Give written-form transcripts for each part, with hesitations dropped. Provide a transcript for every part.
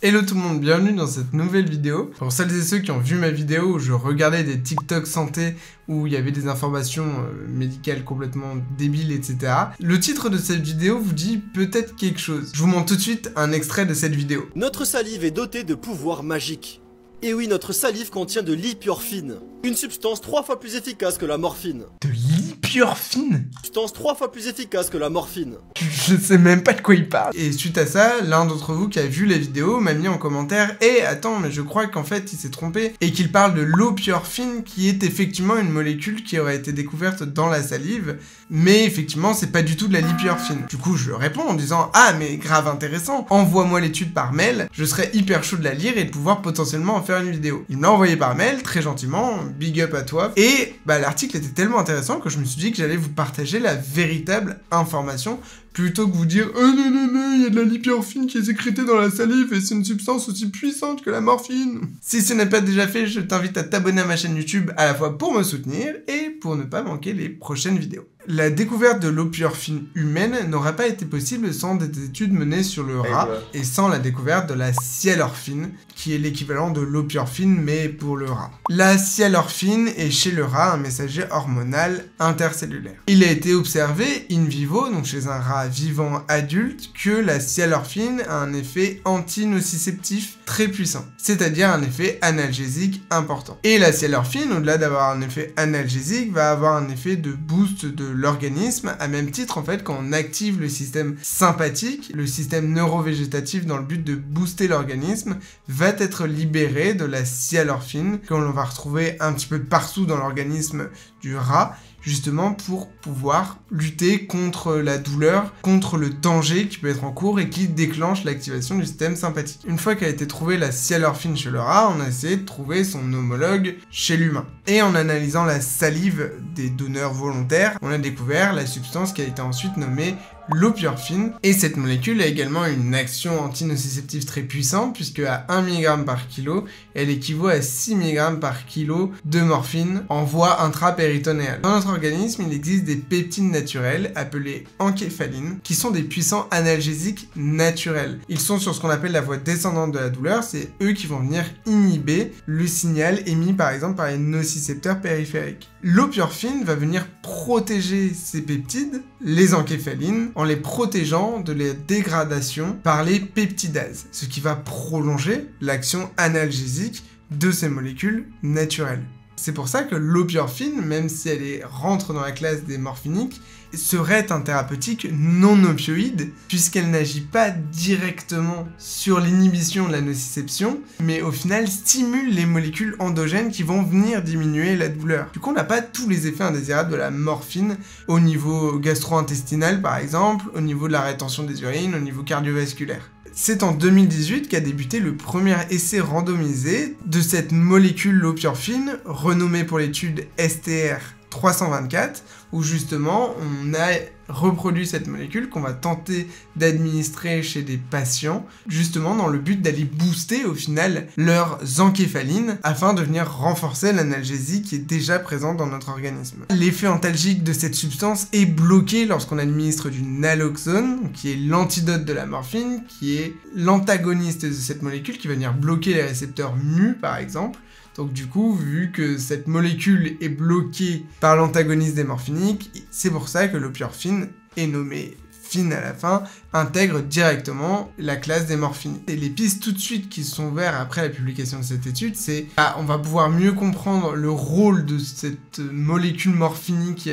Hello tout le monde, bienvenue dans cette nouvelle vidéo. Pour celles et ceux qui ont vu ma vidéo où je regardais des TikTok santé où il y avait des informations médicales complètement débiles, etc. Le titre de cette vidéo vous dit peut-être quelque chose. Je vous montre tout de suite un extrait de cette vidéo. Notre salive est dotée de pouvoirs magiques. Et oui, notre salive contient de l'ipiorphine, une substance 3 fois plus efficace que la morphine. De l'ipiorphine? Substance 3 fois plus efficace que la morphine. Je sais même pas de quoi il parle. Et suite à ça, l'un d'entre vous qui a vu la vidéo m'a mis en commentaire « Eh, attends, mais je crois qu'en fait il s'est trompé » et qu'il parle de l'opiorphine qui est effectivement une molécule qui aurait été découverte dans la salive, mais effectivement c'est pas du tout de la lipiorphine. Du coup je réponds en disant « Ah mais grave intéressant, envoie-moi l'étude par mail, je serais hyper chaud de la lire et de pouvoir potentiellement en faire une vidéo. » Il me l'a envoyé par mail, très gentiment, big up à toi, et bah l'article était tellement intéressant que je me suis dit que j'allais vous partager la véritable information plutôt que vous dire « Oh non non non, il y a de la lipiorphine qui est sécrétée dans la salive et c'est une substance aussi puissante que la morphine !» Si ce n'est pas déjà fait, je t'invite à t'abonner à ma chaîne YouTube à la fois pour me soutenir et pour ne pas manquer les prochaines vidéos. La découverte de l'opiorphine humaine n'aurait pas été possible sans des études menées sur le rat et sans la découverte de la sialorphine, qui est l'équivalent de l'opiorphine mais pour le rat. La sialorphine est chez le rat un messager hormonal intercellulaire. Il a été observé in vivo, donc chez un rat vivant adulte, que la sialorphine a un effet antinociceptif très puissant, c'est-à-dire un effet analgésique important. Et la sialorphine, au-delà d'avoir un effet analgésique, va avoir un effet de boost de l'organisme, à même titre en fait quand on active le système sympathique, le système neurovégétatif dans le but de booster l'organisme, va être libéré de la sialorphine, que l'on va retrouver un petit peu partout dans l'organisme du rat, justement pour pouvoir lutter contre la douleur, contre le danger qui peut être en cours et qui déclenche l'activation du système sympathique. Une fois qu'a été trouvée la sialorphine chez le rat, on a essayé de trouver son homologue chez l'humain. Et en analysant la salive des donneurs volontaires, on a découvert la substance qui a été ensuite nommée l'opiorphine, et cette molécule a également une action antinociceptive très puissante puisque à 1 mg par kilo, elle équivaut à 6 mg par kilo de morphine en voie intrapéritonéale. Dans notre organisme, il existe des peptides naturels appelés encéphalines qui sont des puissants analgésiques naturels. Ils sont sur ce qu'on appelle la voie descendante de la douleur, c'est eux qui vont venir inhiber le signal émis par exemple par les nocicepteurs périphériques. L'opiorphine va venir protéger ces peptides, les encéphalines, en les protégeant de la dégradation par les peptidases, ce qui va prolonger l'action analgésique de ces molécules naturelles. C'est pour ça que l'opiorphine, même si elle rentre dans la classe des morphiniques, serait un thérapeutique non opioïde, puisqu'elle n'agit pas directement sur l'inhibition de la nociception, mais au final stimule les molécules endogènes qui vont venir diminuer la douleur. Du coup, on n'a pas tous les effets indésirables de la morphine au niveau gastro-intestinal par exemple, au niveau de la rétention des urines, au niveau cardiovasculaire. C'est en 2018 qu'a débuté le premier essai randomisé de cette molécule l'opiorphine, renommée pour l'étude STR-324, où justement on a reproduit cette molécule qu'on va tenter d'administrer chez des patients, justement dans le but d'aller booster au final leurs encéphalines afin de venir renforcer l'analgésie qui est déjà présente dans notre organisme. L'effet antalgique de cette substance est bloqué lorsqu'on administre du naloxone, qui est l'antidote de la morphine, qui est l'antagoniste de cette molécule, qui va venir bloquer les récepteurs mu par exemple. Donc du coup, vu que cette molécule est bloquée par l'antagoniste des morphiniques, c'est pour ça que l'opiorphine est nommée fine à la fin, intègre directement la classe des morphiniques. Et les pistes tout de suite qui se sont ouvertes après la publication de cette étude, c'est on va pouvoir mieux comprendre le rôle de cette molécule morphinique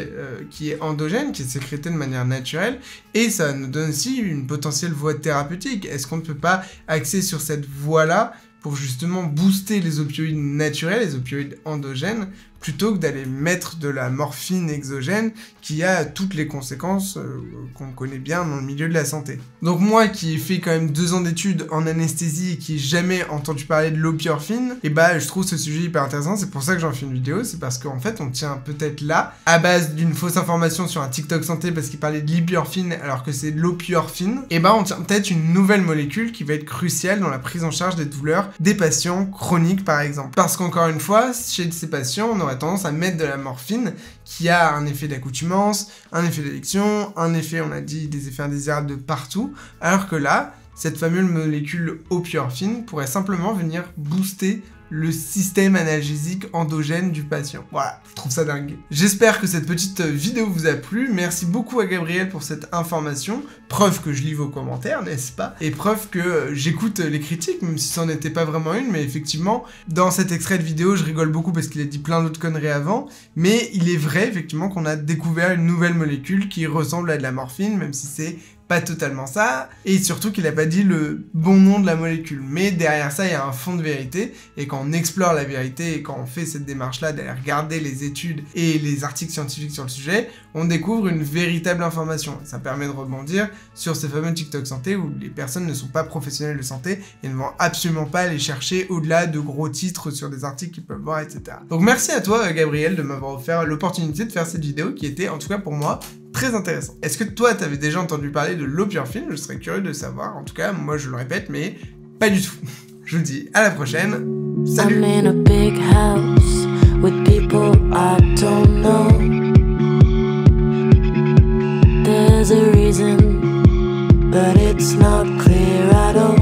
qui est endogène, qui est sécrétée de manière naturelle, et ça nous donne aussi une potentielle voie thérapeutique. Est-ce qu'on ne peut pas axer sur cette voie-là pour justement booster les opioïdes naturels, les opioïdes endogènes, plutôt que d'aller mettre de la morphine exogène qui a toutes les conséquences qu'on connaît bien dans le milieu de la santé. Donc moi qui ai fait quand même 2 ans d'études en anesthésie et qui n'ai jamais entendu parler de l'opiorphine, et je trouve ce sujet hyper intéressant, c'est pour ça que j'en fais une vidéo, c'est parce qu'en fait on tient peut-être là, à base d'une fausse information sur un TikTok santé parce qu'il parlait de l'ipiorphine alors que c'est de l'opiorphine, et on tient peut-être une nouvelle molécule qui va être cruciale dans la prise en charge des douleurs des patients chroniques par exemple. Parce qu'encore une fois, chez ces patients, on aurait tendance à mettre de la morphine qui a un effet d'accoutumance, un effet d'addiction, un effet, on a dit, des effets indésirables de partout, alors que là, cette fameuse molécule opioïde pourrait simplement venir booster le système analgésique endogène du patient. Voilà, je trouve ça dingue. J'espère que cette petite vidéo vous a plu. Merci beaucoup à Gabriel pour cette information. Preuve que je lis vos commentaires, n'est-ce pas? Et preuve que j'écoute les critiques, même si ça n'en était pas vraiment une, mais effectivement, dans cet extrait de vidéo, je rigole beaucoup parce qu'il a dit plein d'autres conneries avant, mais il est vrai, effectivement, qu'on a découvert une nouvelle molécule qui ressemble à de la morphine, même si c'est pas totalement ça, et surtout qu'il a pas dit le bon nom de la molécule. Mais derrière ça, il y a un fond de vérité, et quand on explore la vérité, et quand on fait cette démarche-là d'aller regarder les études et les articles scientifiques sur le sujet, on découvre une véritable information. Ça permet de rebondir sur ces fameux TikTok santé où les personnes ne sont pas professionnelles de santé et ne vont absolument pas aller chercher au-delà de gros titres sur des articles qu'ils peuvent voir, etc. Donc merci à toi, Gabriel, de m'avoir offert l'opportunité de faire cette vidéo qui était, en tout cas pour moi, très intéressant. Est-ce que toi, t'avais déjà entendu parler de l'opioïde? Je serais curieux de savoir. En tout cas, moi, je le répète, mais pas du tout. Je vous dis à la prochaine. Salut! I'm in a big house with people I don't know. There's a reason, but it's not clear at all.